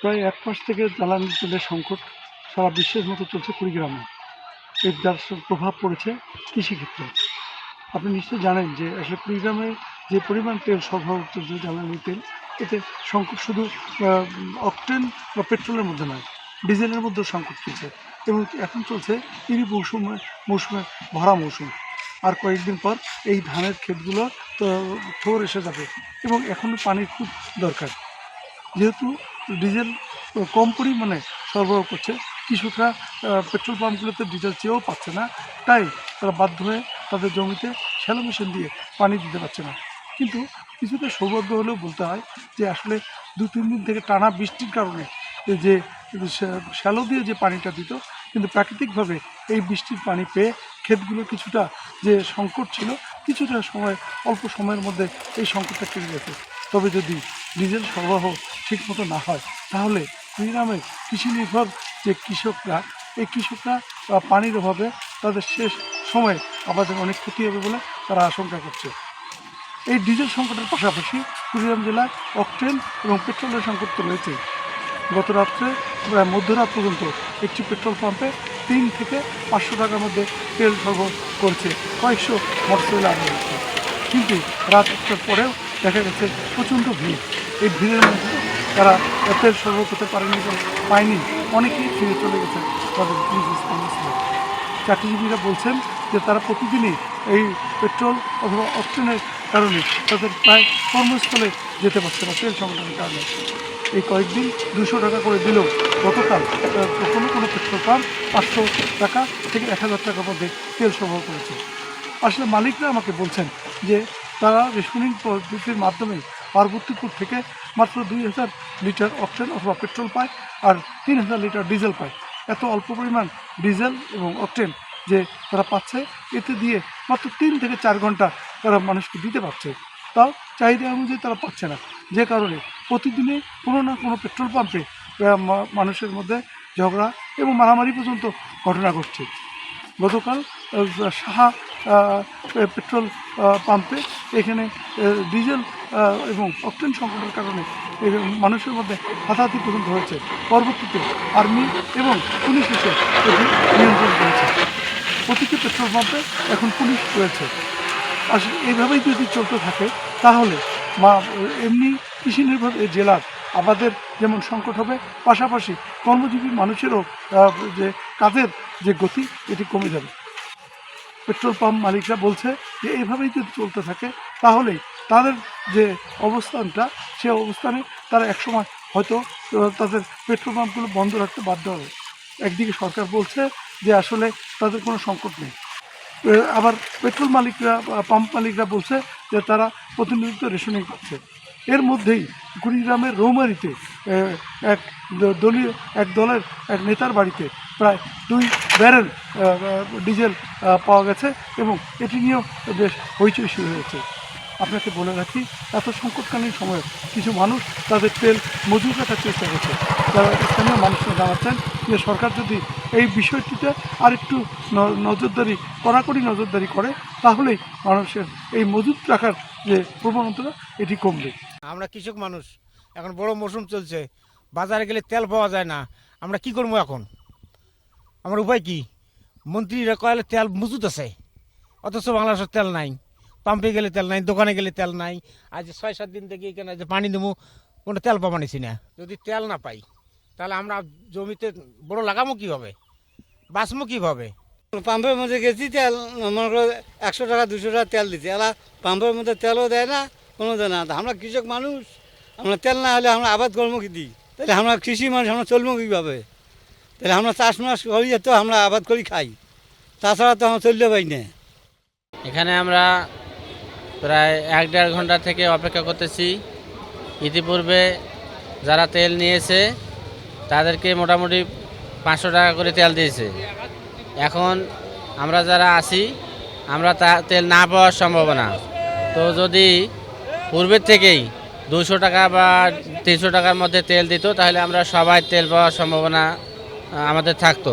প্রায় ১ মাস থেকে জ্বালানি তেলের সংকট সারা বিশ্বের মতো চলছে কুড়িগ্রামে। এর যার প্রভাব পড়েছে কৃষিক্ষেত্রে। আপনি নিশ্চয়ই জানেন যে আসলে কুড়িগ্রামে যে পরিমাণ তেল সরবরাহ চলছে জ্বালানি তেল, এতে সংকট শুধু অকটেন বা পেট্রোলের মধ্যে নয়, ডিজেলের মধ্যেও সংকট চলছে এবং এখন চলছে মৌসুমে ভরা মৌসুম। আর কয়েকদিন পর এই ধানের ক্ষেতগুলো তো থোর এসে যাবে এবং এখনও পানির খুব দরকার। যেহেতু ডিজেল কম পরিমাণে সরবরাহ করছে, কৃষকরা পেট্রোল পাম্পগুলোতে ডিজেল চেয়েও পাচ্ছে না, তাই তারা বাধ্য হয়ে তাদের জমিতে শ্যালো মেশিন দিয়ে পানি দিতে পারছে না। কিন্তু কিছুটা সৌভাগ্য হলেও বলতে হয় যে আসলে ২-৩ দিন থেকে টানা বৃষ্টির কারণে যে শ্যালো দিয়ে যে পানিটা দিত, কিন্তু প্রাকৃতিকভাবে এই বৃষ্টির পানি পেয়ে ক্ষেতগুলো কিছুটা যে সংকট ছিল, কিছুটা অল্প সময়ের মধ্যে এই সংকটটা কেটে গেছে। তবে যদি ডিজেল সরবরাহ ঠিকমতো না হয়, তাহলে কুড়িগ্রামের কৃষি নির্ভর যে কৃষকরা, এই কৃষকরা পানির অভাবে তাদের শেষ সময়ে আবাদের অনেক ক্ষতি হবে বলে তারা আশঙ্কা করছে। এই ডিজেল সংকটের পাশাপাশি কুড়িগ্রাম জেলায় অকটেন এবং পেট্রোলের সংকট তো রয়েছেই। গত রাত্রে প্রায় মধ্যরাত পর্যন্ত একটি পেট্রোল পাম্পে ৩ থেকে ৫০০ টাকার মধ্যে তেল সরবরাহ করছে, কয়েকশো মোটরসাইকেল আনা হচ্ছে। কিন্তু রাত ১টার পরেও দেখা গেছে প্রচণ্ড ভিড়। এই ভিড়ের মধ্যে তারা তেল সরবরাহ করতে পায়নি, অনেকেই ফিরে চলে গেছে তাদের নিজ স্থানে। চাকরিজীবীরা বলছেন যে তারা প্রতিদিনই এই পেট্রোল অথবা অকটেনের কারণে তাদের প্রায় কর্মস্থলে যেতে পারছে না তেল সংকটের কারণে। এই কয়েকদিন ২০০ টাকা করে দিলেও গতকাল কোনো পেট্রোল পাম্প ৫০০ টাকা থেকে ১,০০০ টাকার মধ্যে তেল সরবরাহ করেছে। আসলে মালিকরা আমাকে বলছেন যে তারা রেশনিং পদ্ধতির মাধ্যমে পার্বতীপুর থেকে মাত্র ২,০০০ লিটার অকটেন অথবা পেট্রোল পায় আর ৩,০০০ লিটার ডিজেল পায়। এত অল্প পরিমাণ ডিজেল এবং অকটেন যে তারা পাচ্ছে, এতে দিয়ে মাত্র ৩ থেকে ৪ ঘন্টা তারা মানুষকে দিতে পারছে, তাও চাহিদা অনুযায়ী তারা পাচ্ছে না। যে কারণে প্রতিদিনই কোনো না কোনো পেট্রোল পাম্পে মানুষের মধ্যে ঝগড়া এবং মারামারি পর্যন্ত ঘটনা ঘটছে। গতকাল সাহা পেট্রোল পাম্পে এখানে ডিজেল এবং অকটেন সংকটের কারণে মানুষের মধ্যে হাতাহাতি পর্যন্ত হয়েছে। পরবর্তীতে আর্মি এবং পুলিশ এসে এটি নিয়ন্ত্রণ করেছে। প্রতিটি পেট্রোল পাম্পে এখন পুলিশ রয়েছে। আসলে এইভাবেই যদি চলতে থাকে, তাহলে এমনি কৃষি নির্ভর এই জেলার আবাদের যেমন সংকট হবে, পাশাপাশি কর্মজীবী মানুষেরও যে কাজের যে গতি, এটি কমে যাবে। পেট্রোল পাম্প মালিকরা বলছে যে এইভাবেই যদি চলতে থাকে, তাহলেই তাদের যে অবস্থানটা, সে অবস্থানে তারা একসময় হয়তো তাদের পেট্রোল পাম্পগুলো বন্ধ রাখতে বাধ্য হবে। একদিকে সরকার বলছে যে আসলে তাদের কোনো সংকট নেই, আবার পেট্রোল মালিকরা, পাম্প মালিকরা বলছে যে তারা প্রতিনিয়ত রেশনিং পাচ্ছে। এর মধ্যেই কুড়িগ্রামের রৌমারীতে এক দলের এক নেতার বাড়িতে প্রায় ২ ব্যারেল ডিজেল পাওয়া গেছে এবং এটি নিয়েও বেশ হইচই শুরু হয়েছে। আপনাকে বলে রাখি, এত সংকটকালীন সময়ে কিছু মানুষ তাদের তেল মজুর কাটার চেষ্টা করছে। যারা স্থানীয় মানুষরা জানাচ্ছেন যে সরকার যদি এই বিষয়টিতে আরেকটু কড়াকড়ি নজরদারি করে, তাহলেই মানুষের এই মজুত রাখার যে প্রবণতা, এটি কমবে। আমরা কৃষক মানুষ, এখন বড় মৌসুম চলছে, বাজারে গেলে তেল পাওয়া যায় না। আমরা কি করবো এখন? আমার উপায় কি? মন্ত্রীরা কয়ালে তেল মজুত আছে, অথচ বাংলাদেশের তেল নাই। পাম্পে গেলে তেল নাই, দোকানে গেলে তেল নাই। আজ ৬-৭ দিন থেকে এখানে যে পানি দেবো, কোনো তেল পাবা নিছি না। যদি তেল না পাই, তাহলে আমরা জমিতে বড় লাগাবো কীভাবে, বাঁচবো কীভাবে? পাম্পের মধ্যে গেছি, তেল মনে করো ১০০ টাকা ২০০ টাকা তেল দিচ্ছে, এরা পাম্পের মধ্যে তেলও দেয় না, কোনো দেয় না। আমরা কৃষক মানুষ, আমরা তেল না হলে আমরা আবাদ কর্ম কি দিই? তাহলে আমরা কৃষি মানুষ, আমরা চলবো কীভাবে? তাহলে আমরা চাষবাস করি, তো আমরা আবাদ করি খাই, তাছাড়া তো আমরা চলতে পারি না। এখানে আমরা প্রায় ১-১.৫ ঘন্টা থেকে অপেক্ষা করতেছি। ইতিপূর্বে যারা তেল নিয়েছে তাদেরকে মোটামুটি ৫০০ টাকা করে তেল দিয়েছে। এখন আমরা যারা আছি, আমরা তেল না পাওয়ার সম্ভাবনা। তো যদি পূর্বের থেকেই ২০০ টাকা বা ৩০০ টাকার মধ্যে তেল দিত, তাহলে আমরা সবাই তেল পাওয়ার সম্ভাবনা আমাদের থাকতো।